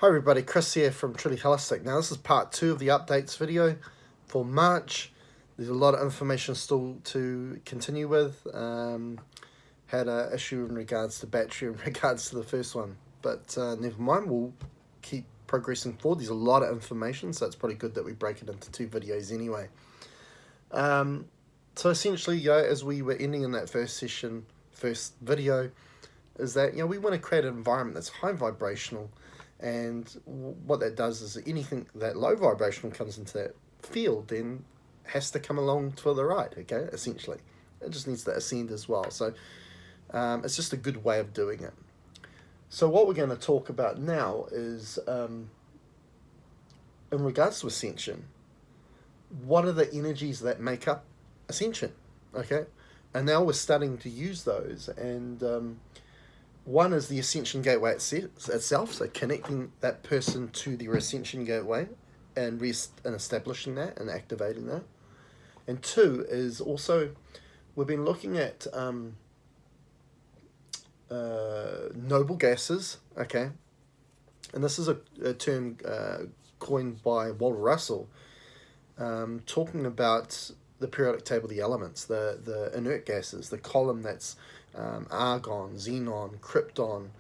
Hi everybody, Chris here from Truly Holistic. Now this is part 2 of the updates video for March. There's a lot of information still to continue with. Had an issue in regards to battery in regards to the first one. But never mind, we'll keep progressing forward. There's a lot of information, so it's probably good that we break it into 2 videos anyway. So essentially, as we were ending in that first video, is that we want to create an environment that's high vibrational. And what that does is anything that low vibrational comes into that field then has to come along to the right, okay, essentially. It just needs to ascend as well. So it's just a good way of doing it. So what we're going to talk about now is, in regards to ascension, what are the energies that make up ascension, okay? And now we're starting to use those, and one is the ascension gateway itself, so connecting that person to their ascension gateway and establishing that and activating that. And 2 is also, we've been looking at noble gases, okay? And this is a term coined by Walter Russell, talking about the periodic table of the elements, the inert gases, the column that's argon, xenon, krypton,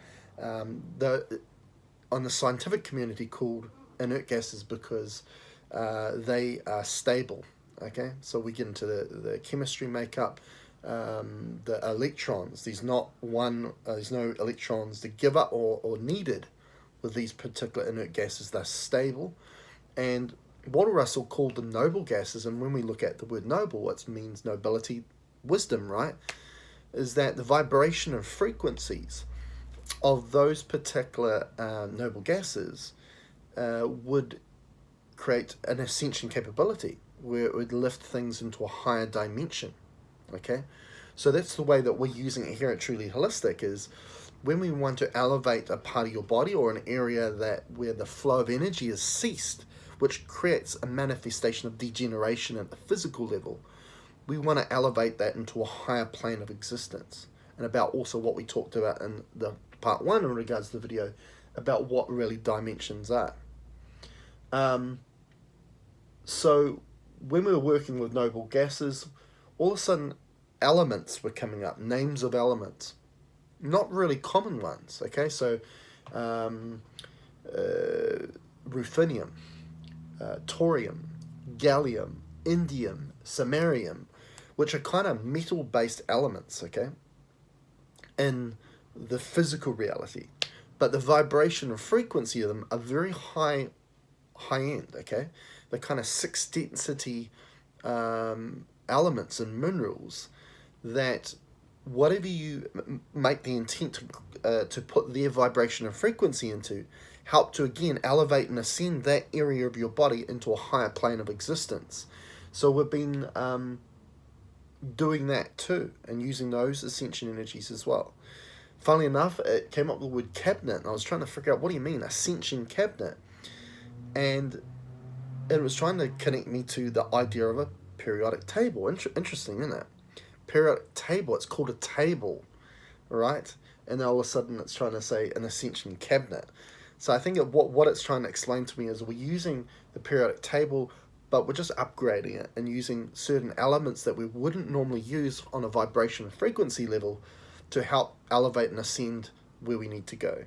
on the scientific community called inert gases because they are stable, okay? So we get into the chemistry makeup, the electrons. There's no electrons to give up or needed with these particular inert gases. They're stable, and Walter Russell called them noble gases, and when we look at the word noble, it means nobility, wisdom, right? Is that the vibration and frequencies of those particular noble gases would create an ascension capability where it would lift things into a higher dimension, okay? So that's the way that we're using it here at Truly Holistic, is when we want to elevate a part of your body or an area where the flow of energy has ceased, which creates a manifestation of degeneration at the physical level. We want to elevate that into a higher plane of existence. And about also what we talked about in the part 1 in regards to the video about what really dimensions are. So when we were working with noble gases, all of a sudden elements were coming up, names of elements. Not really common ones, okay? So ruthenium, thorium, gallium, indium, samarium, which are kind of metal-based elements, okay, in the physical reality. But the vibration and frequency of them are very high end, okay? They're kind of 6 density elements and minerals that whatever you make the intent to put their vibration and frequency into, help to again elevate and ascend that area of your body into a higher plane of existence. So we've been doing that too, and using those ascension energies as well. Funnily enough, it came up with the word cabinet, and I was trying to figure out, what do you mean, ascension cabinet? And it was trying to connect me to the idea of a periodic table. Interesting, isn't it? Periodic table, it's called a table, right? And then all of a sudden it's trying to say an ascension cabinet. So I think what it's trying to explain to me is we're using the periodic table, but we're just upgrading it and using certain elements that we wouldn't normally use on a vibration and frequency level to help elevate and ascend where we need to go.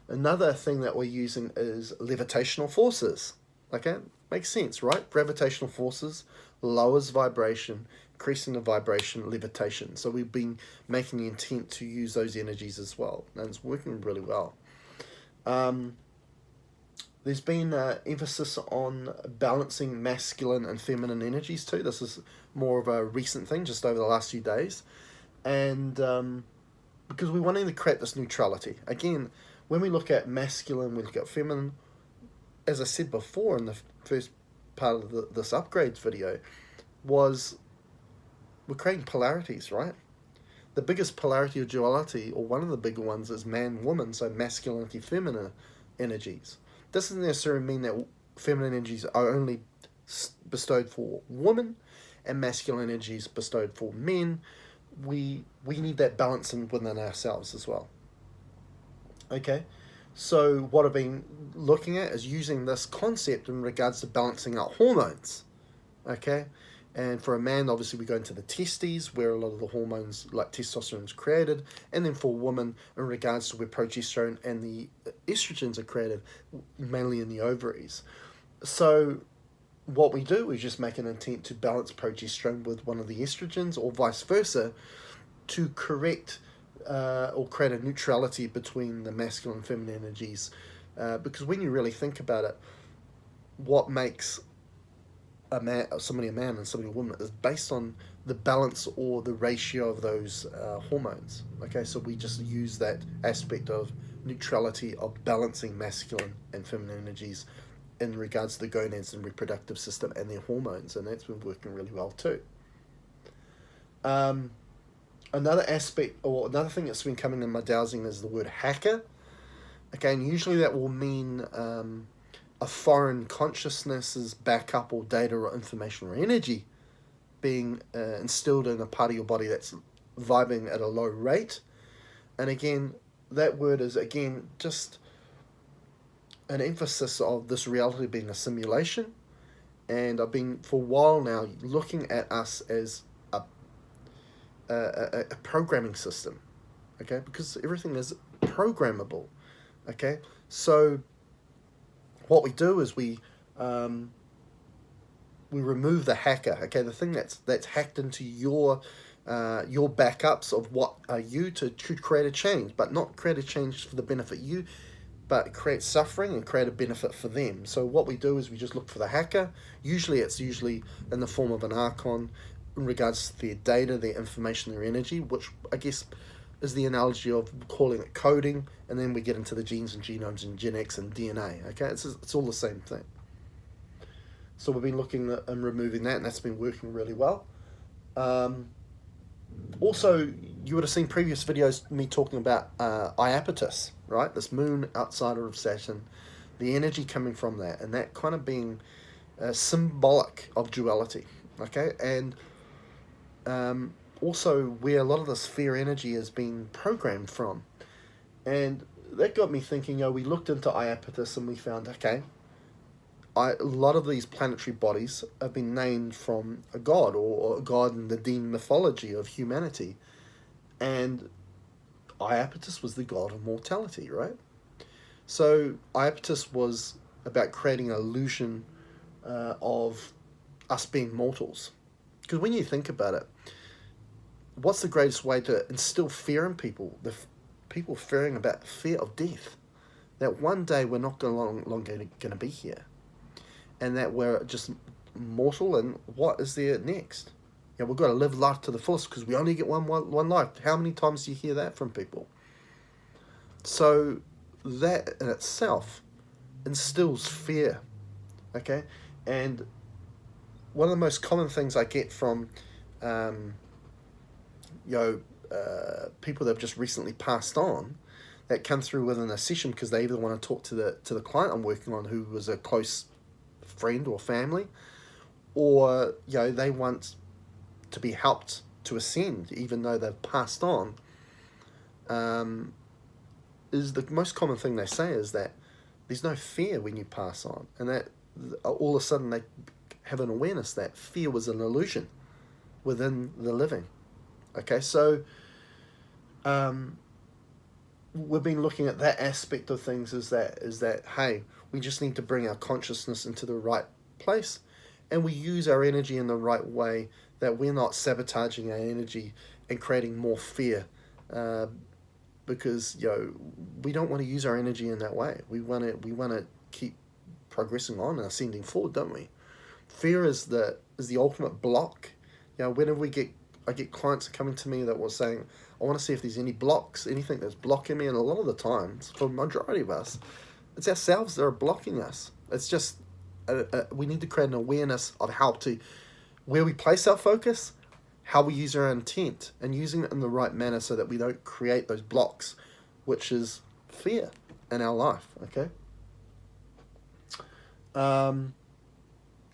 Another thing that we're using is levitational forces. Okay, makes sense, right? Gravitational forces lowers vibration, increasing the vibration, levitation. So we've been making the intent to use those energies as well, and it's working really well. There's been emphasis on balancing masculine and feminine energies too. This is more of a recent thing, just over the last few days. And because we're wanting to create this neutrality. Again, when we look at masculine, we look at feminine, as I said before in the first part of this upgrades video, was we're creating polarities, right? The biggest polarity or duality, or one of the bigger ones, is man-woman, so masculinity, feminine energies. This doesn't necessarily mean that feminine energies are only bestowed for women and masculine energies bestowed for men. We need that balance within ourselves as well. Okay, So what I've been looking at is using this concept in regards to balancing out hormones. Okay, and for a man, obviously we go into the testes where a lot of the hormones like testosterone is created, and then for women in regards to where progesterone and the estrogens are created, mainly in the ovaries. So what we do is just make an intent to balance progesterone with one of the estrogens or vice versa to correct or create a neutrality between the masculine and feminine energies. Because when you really think about it, what makes somebody a man and somebody a woman is based on the balance or the ratio of those hormones. Okay, so we just use that aspect of neutrality of balancing masculine and feminine energies in regards to the gonads and reproductive system and their hormones, and that's been working really well too. Another aspect or another thing that's been coming in my dowsing is the word hacker. Again, usually that will mean a foreign consciousness's backup or data or information or energy being instilled in a part of your body that's vibing at a low rate. And again, that word is again just an emphasis of this reality being a simulation. And I've been for a while now looking at us as a programming system, okay, because everything is programmable, okay. So what we do is we remove the hacker, okay, the thing that's hacked into your backups of what are you to create a change, but not create a change for the benefit you, but create suffering and create a benefit for them. So what we do is we just look for the hacker. It's usually in the form of an archon in regards to their data, their information, their energy, which I guess is the analogy of calling it coding, and then we get into the genes and genomes and genetics and DNA. Okay, it's all the same thing. So we've been looking at and removing that, and that's been working really well. Also, you would have seen previous videos me talking about Iapetus, right? This moon outside of Saturn, the energy coming from that, and that kind of being symbolic of duality. Okay, and also where a lot of this fear energy is being programmed from. And that got me thinking, we looked into Iapetus and we found, okay, a lot of these planetary bodies have been named from a god or a god in the Dean mythology of humanity. And Iapetus was the god of mortality, right? So Iapetus was about creating an illusion of us being mortals. Because when you think about it, what's the greatest way to instill fear in people? People fearing about fear of death. That one day we're not long going to be here. And that we're just mortal, and what is there next? We've got to live life to the fullest because we only get one life. How many times do you hear that from people? So that in itself instills fear, okay? And one of the most common things I get from people that have just recently passed on that come through within a session because they either want to talk to the client I'm working on who was a close friend or family, or they want to be helped to ascend even though they've passed on, is the most common thing they say is that there's no fear when you pass on, and that all of a sudden they have an awareness that fear was an illusion within the living. Okay, so we've been looking at that aspect of things is that hey, we just need to bring our consciousness into the right place, and we use our energy in the right way, that we're not sabotaging our energy and creating more fear, because we don't want to use our energy in that way. We want to keep progressing on and ascending forward, don't we? Fear is the ultimate block. Whenever I get clients coming to me that were saying, I want to see if there's any blocks, anything that's blocking me, and a lot of the times, for the majority of us, it's ourselves that are blocking us. It's just we need to create an awareness of where we place our focus, how we use our intent, and using it in the right manner so that we don't create those blocks, which is fear in our life. Okay.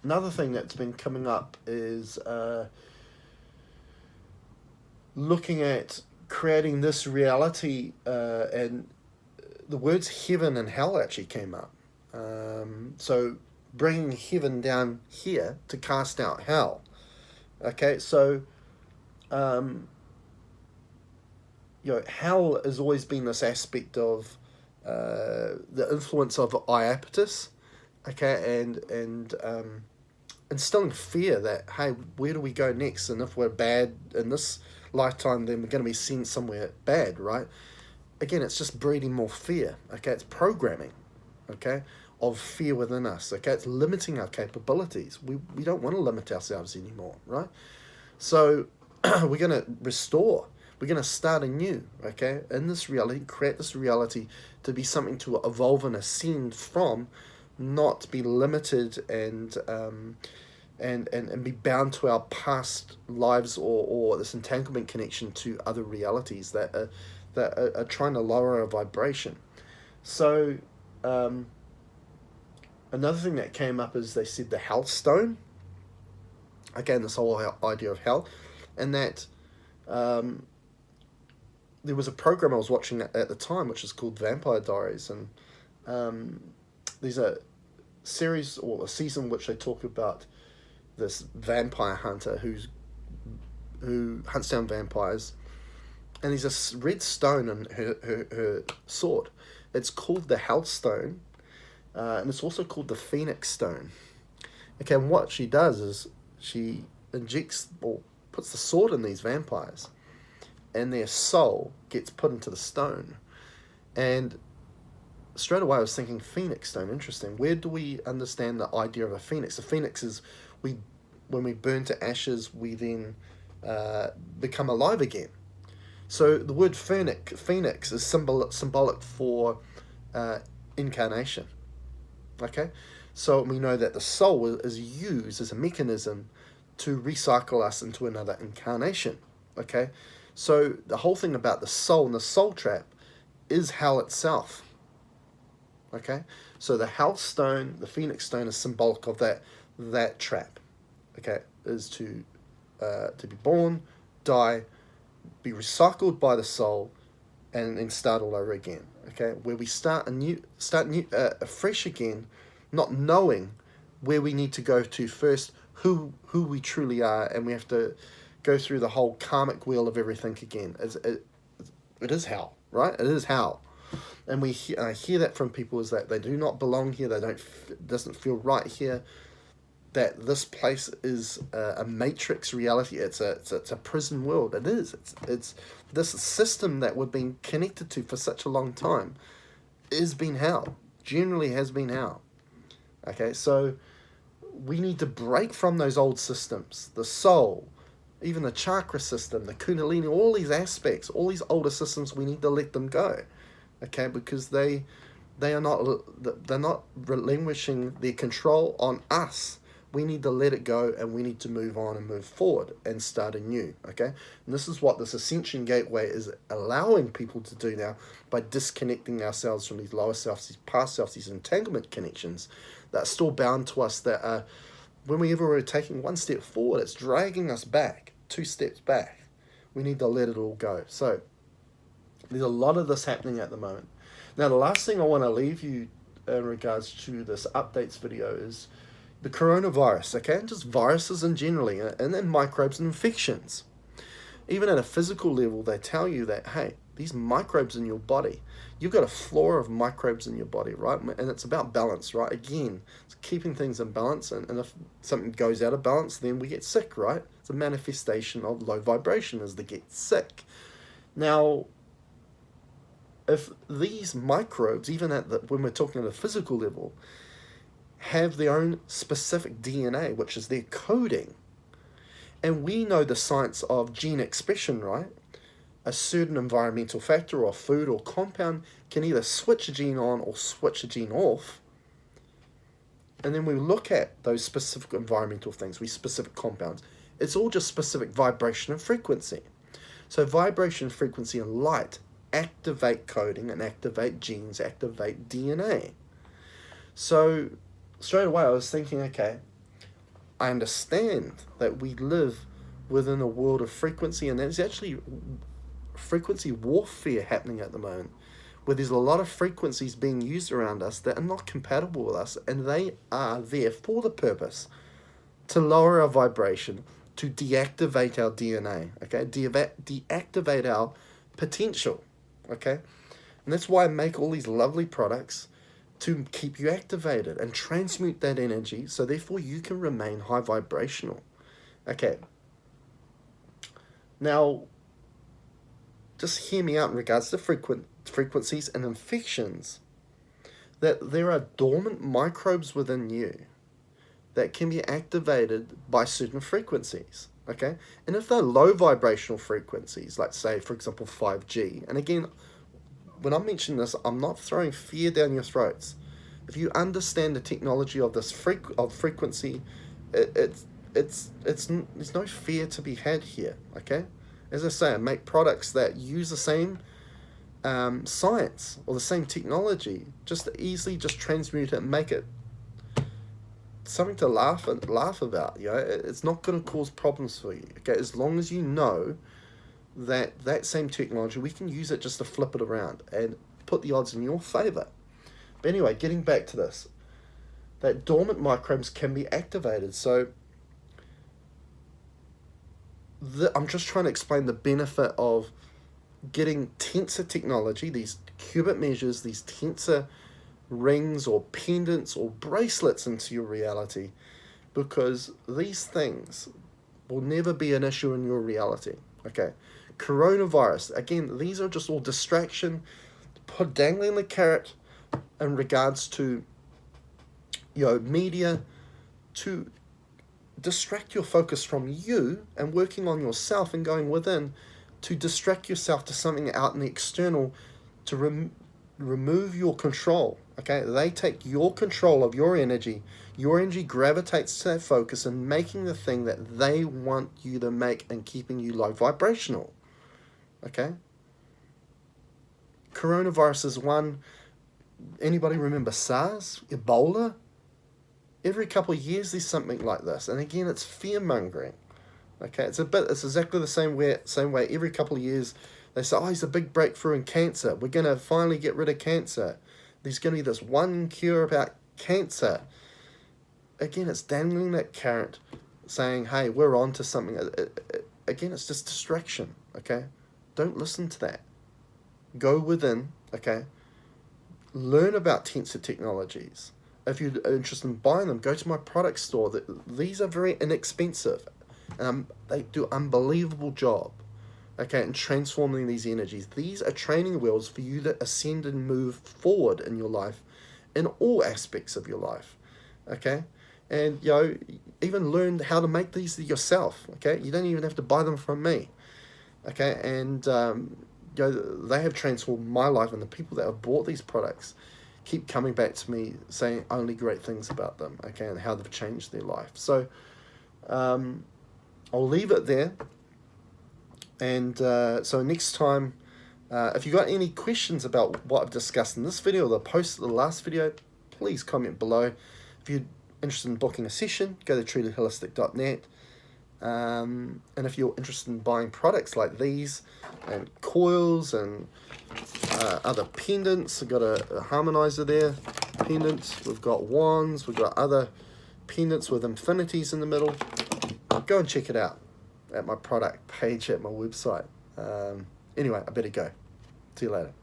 Another thing that's been coming up is looking at creating this reality and the words heaven and hell actually came up. So bringing heaven down here to cast out hell. Okay, so hell has always been this aspect of the influence of iapetus, okay, and instilling fear that, hey, where do we go next? And if we're bad in this lifetime, then we're going to be sent somewhere bad, right? Again, it's just breeding more fear, okay? It's programming, okay, of fear within us, okay? It's limiting our capabilities. We don't want to limit ourselves anymore, right? So we're going to restore. We're going to start anew, okay? In this reality, create this reality to be something to evolve and ascend from, not be limited and be bound to our past lives or this entanglement connection to other realities that are trying to lower our vibration. So another thing that came up is they said the health stone. Again, this whole idea of hell, and that there was a program I was watching at the time, which is called Vampire Diaries, and there's a series or a season which they talk about this vampire hunter who hunts down vampires, and there's a red stone in her sword. It's called the Health Stone, and it's also called the Phoenix Stone. Okay, and what she does is she injects or puts the sword in these vampires, and their soul gets put into the stone. And straight away I was thinking, Phoenix Stone, interesting. Where do we understand the idea of a phoenix? The phoenix is when we burn to ashes, we then become alive again. So the word phoenix is symbolic for incarnation. Okay, so we know that the soul is used as a mechanism to recycle us into another incarnation. Okay, so the whole thing about the soul and the soul trap is hell itself. Okay, so the health stone, the Phoenix Stone, is symbolic of that trap. Okay, is to be born, die, be recycled by the soul, and then start all over again. Okay, where we start afresh again, not knowing where we need to go to first, who we truly are, and we have to go through the whole karmic wheel of everything again. It is hell, right? It is hell. And I hear that from people, is that they do not belong here. It doesn't feel right here. That this place is a matrix reality. It's a prison world. It is. It's this system that we've been connected to for such a long time has been hell. Generally has been hell. Okay, so we need to break from those old systems. The soul, even the chakra system, the kundalini, all these aspects, all these older systems, we need to let them go. Okay, because they're not relinquishing their control on us. We need to let it go, and we need to move on and move forward and start anew. Okay, and this is what this ascension gateway is allowing people to do now, by disconnecting ourselves from these lower selves, these past selves, these entanglement connections that are still bound to us. That are, whenever we're taking one step forward, it's dragging us back 2 steps back. We need to let it all go. So there's a lot of this happening at the moment. Now, the last thing I want to leave you in regards to this updates video is the coronavirus, okay? And just viruses in generally, and then microbes and infections. Even at a physical level, they tell you that, hey, these microbes in your body, you've got a flora of microbes in your body, right? And it's about balance, right? Again, it's keeping things in balance, and if something goes out of balance, then we get sick, right? It's a manifestation of low vibration as they get sick. Now, if these microbes, even when we're talking at a physical level, have their own specific DNA, which is their coding, and we know the science of gene expression, right? A certain environmental factor or food or compound can either switch a gene on or switch a gene off. And then we look at those specific environmental things, specific compounds. It's all just specific vibration and frequency. So vibration, frequency, and light activate coding and activate genes, activate DNA. So straight away I was thinking, okay, I understand that we live within a world of frequency, and there's actually frequency warfare happening at the moment, where there's a lot of frequencies being used around us that are not compatible with us, and they are there for the purpose to lower our vibration, to deactivate our DNA, okay? Deactivate our potential, okay? And that's why I make all these lovely products to keep you activated and transmute that energy, so therefore you can remain high vibrational, okay? Now, just hear me out in regards to frequencies and infections, that there are dormant microbes within you that can be activated by certain frequencies, okay? And if they're low vibrational frequencies, like say, for example, 5G, and again, when I mention this, I'm not throwing fear down your throats. If you understand the technology of this frequency, there's no fear to be had here, okay? As I say, I make products that use the same science or the same technology, just to easily just transmute it and make it something to laugh about. You know, it's not going to cause problems for you, okay? As long as you know that same technology, we can use it just to flip it around and put the odds in your favor. But anyway, getting back to this, that dormant microbes can be activated. So I'm just trying to explain the benefit of getting tensor technology, these qubit measures, these tensor rings or pendants or bracelets into your reality, because these things will never be an issue in your reality, okay? Coronavirus, again, these are just all distraction, dangling the carrot in regards to, you know, media, to distract your focus from you and working on yourself and going within, to distract yourself to something out in the external, to remove your control, okay? They take your control of your energy gravitates to that focus and making the thing that they want you to make and keeping you low vibrational, okay? Coronavirus is one. Anybody remember SARS, Ebola? Every couple of years there's something like this, and again it's fear-mongering, okay? It's exactly the same way every couple of years they say, oh, it's a big breakthrough in cancer. We're going to finally get rid of cancer. There's going to be this one cure about cancer. Again, it's dangling that carrot, saying, hey, we're on to something. Again, it's just distraction, okay? Don't listen to that. Go within, okay? Learn about tensor technologies. If you're interested in buying them, go to my product store. These are very inexpensive. They do an unbelievable job, okay, in transforming these energies. These are training wheels for you to ascend and move forward in your life, in all aspects of your life, okay? And, you know, even learn how to make these yourself, okay? You don't even have to buy them from me, okay? And, you know, they have transformed my life, and the people that have bought these products keep coming back to me saying only great things about them, okay, and how they've changed their life. So I'll leave it there. And so next time, if you got any questions about what I've discussed in this video or the post of the last video, please comment below. If you're interested in booking a session, go to treatyholistic.net. And if you're interested in buying products like these and coils and other pendants, I've got a harmonizer there, pendants, we've got wands, we've got other pendants with infinities in the middle. Go and check it out at my product page at my website. Anyway, I better go. See you later.